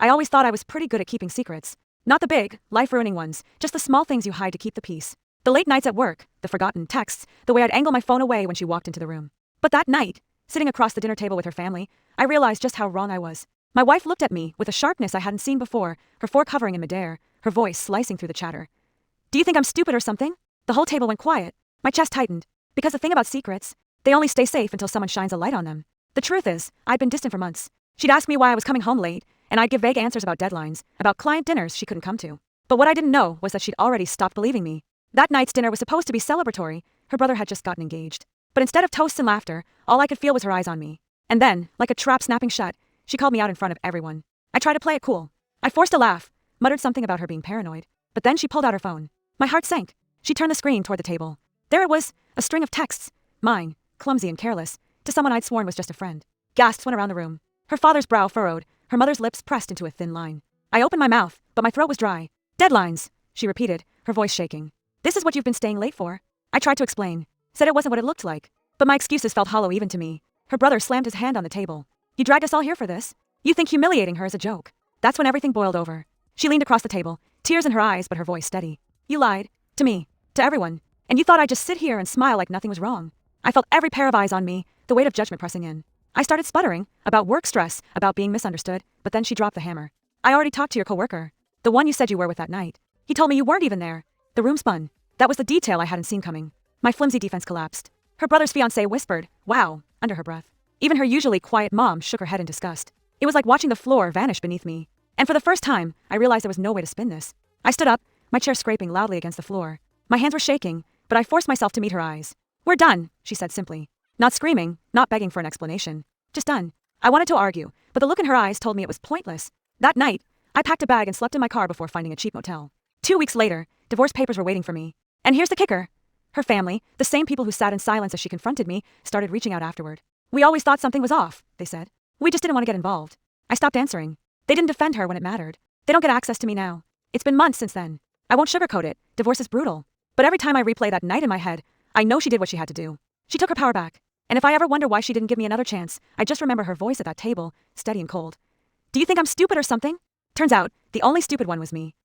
I always thought I was pretty good at keeping secrets. Not the big, life-ruining ones, just the small things you hide to keep the peace. The late nights at work, the forgotten texts, the way I'd angle my phone away when she walked into the room. But that night, sitting across the dinner table with her family, I realized just how wrong I was. My wife looked at me with a sharpness I hadn't seen before, her fork hovering in midair, her voice slicing through the chatter. Do you think I'm stupid or something? The whole table went quiet. My chest tightened. Because the thing about secrets, they only stay safe until someone shines a light on them. The truth is, I'd been distant for months. She'd ask me why I was coming home late, and I'd give vague answers about deadlines, about client dinners she couldn't come to. But what I didn't know was that she'd already stopped believing me. That night's dinner was supposed to be celebratory. Her brother had just gotten engaged. But instead of toasts and laughter, all I could feel was her eyes on me. And then, like a trap snapping shut, she called me out in front of everyone. I tried to play it cool. I forced a laugh, muttered something about her being paranoid. But then she pulled out her phone. My heart sank. She turned the screen toward the table. There it was, a string of texts. Mine, clumsy and careless, to someone I'd sworn was just a friend. Gasps went around the room. Her father's brow furrowed, her mother's lips pressed into a thin line. I opened my mouth, but my throat was dry. Deadlines, she repeated, her voice shaking. This is what you've been staying late for? I tried to explain. Said it wasn't what it looked like. But my excuses felt hollow even to me. Her brother slammed his hand on the table. You dragged us all here for this? You think humiliating her is a joke? That's when everything boiled over. She leaned across the table, tears in her eyes but her voice steady. You lied. To me. To everyone. And you thought I'd just sit here and smile like nothing was wrong. I felt every pair of eyes on me, the weight of judgment pressing in. I started sputtering, about work stress, about being misunderstood, but then she dropped the hammer. I already talked to your coworker. The one you said you were with that night. He told me you weren't even there. The room spun. That was the detail I hadn't seen coming. My flimsy defense collapsed. Her brother's fiancée whispered, "Wow," under her breath. Even her usually quiet mom shook her head in disgust. It was like watching the floor vanish beneath me. And for the first time, I realized there was no way to spin this. I stood up, my chair scraping loudly against the floor. My hands were shaking, but I forced myself to meet her eyes. We're done, she said simply. Not screaming, not begging for an explanation. Just done. I wanted to argue, but the look in her eyes told me it was pointless. That night, I packed a bag and slept in my car before finding a cheap motel. 2 weeks later, divorce papers were waiting for me. And here's the kicker. Her family, the same people who sat in silence as she confronted me, started reaching out afterward. We always thought something was off, they said. We just didn't want to get involved. I stopped answering. They didn't defend her when it mattered. They don't get access to me now. It's been months since then. I won't sugarcoat it. Divorce is brutal. But every time I replay that night in my head, I know she did what she had to do. She took her power back. And if I ever wonder why she didn't give me another chance, I just remember her voice at that table, steady and cold. Do you think I'm stupid or something? Turns out, the only stupid one was me.